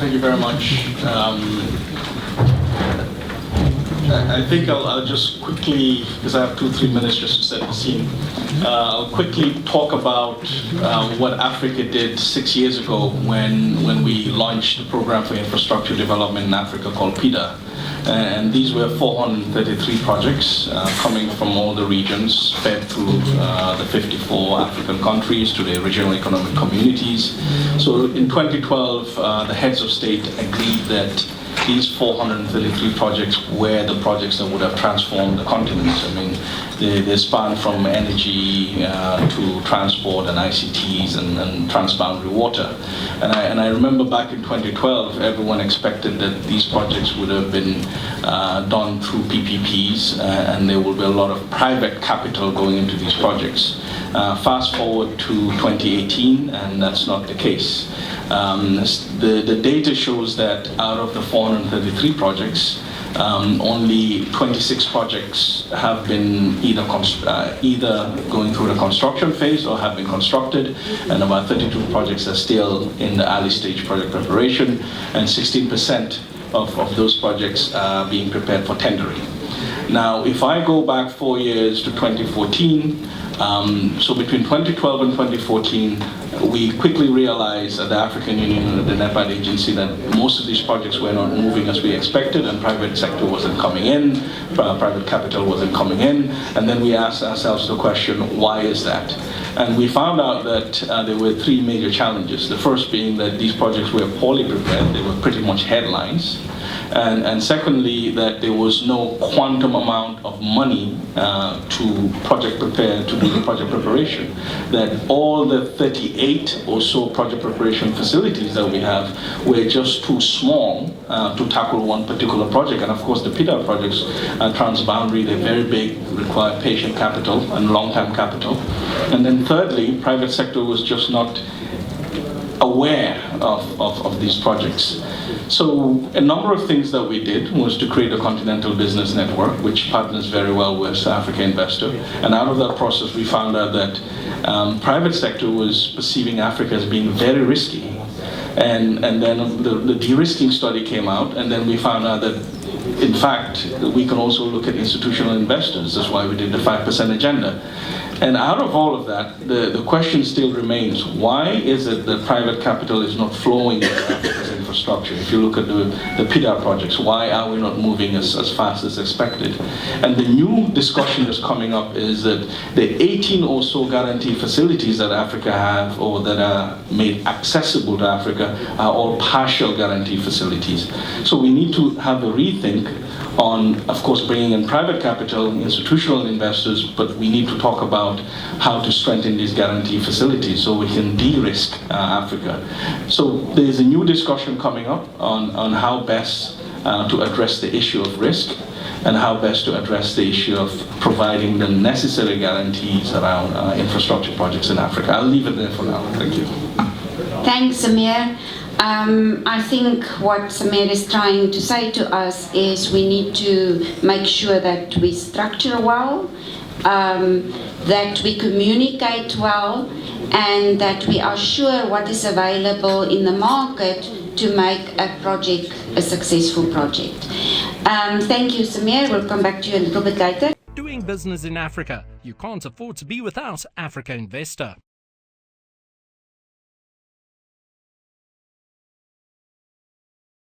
Thank you very much. I think I'll just quickly, because I have 2-3 minutes just to set the scene, I'll quickly talk about what Africa did 6 years ago when we launched the Program for Infrastructure Development in Africa called PIDA. And these were 433 projects coming from all the regions, fed through the 54 African countries to the regional economic communities. So in 2012, the heads of state agreed that these 433 projects were the projects that would have transformed the continent. I mean, they span from energy to transport and ICTs and transboundary water. And I remember back in 2012, everyone expected that these projects would have been done through PPPs, and there will be a lot of private capital going into these projects. Fast forward to 2018, and that's not the case. The data shows that out of the 433 projects, only 26 projects have been either going through the construction phase or have been constructed, and about 32 projects are still in the early stage project preparation, and 16% of those projects are being prepared for tendering. Now, if I go back 4 years to 2014, so between 2012 and 2014, we quickly realized at the African Union and the NEPAD agency that most of these projects were not moving as we expected, and private sector wasn't coming in, private capital wasn't coming in, and then we asked ourselves the question, why is that? And we found out that there were 3 major challenges. The first being that these projects were poorly prepared, they were pretty much headlines. And secondly, that there was no quantum amount of money to project preparation. That all the 38 or so project preparation facilities that we have were just too small to tackle one particular project. And of course, the PIDA projects are transboundary, they're very big, require patient capital and long-term capital. And then thirdly, private sector was just not aware of these projects. So a number of things that we did was to create a continental business network, which partners very well with Africa Investor. And out of that process, we found out that private sector was perceiving Africa as being very risky. And then the de-risking study came out, and then we found out that in fact, we can also look at institutional investors. That's why we did the 5% agenda. And out of all of that, the question still remains, why is it that private capital is not flowing into Africa's infrastructure? If you look at the PIDA projects, why are we not moving as fast as expected? And the new discussion that's coming up is that the 18 or so guarantee facilities that Africa have, or that are made accessible to Africa, are all partial guarantee facilities. So we need to have a rethink on, of course, bringing in private capital, institutional investors, but we need to talk about how to strengthen these guarantee facilities so we can de-risk Africa. So there's a new discussion coming up on how best to address the issue of risk and how best to address the issue of providing the necessary guarantees around infrastructure projects in Africa. I'll leave it there for now. Thank you. Thanks, Symerre. I think what Symerre is trying to say to us is we need to make sure that we structure well, that we communicate well, and that we are sure what is available in the market to make a project a successful project. Thank you, Symerre. We'll come back to you a little bit later. Doing business in Africa. You can't afford to be without Africa Investor.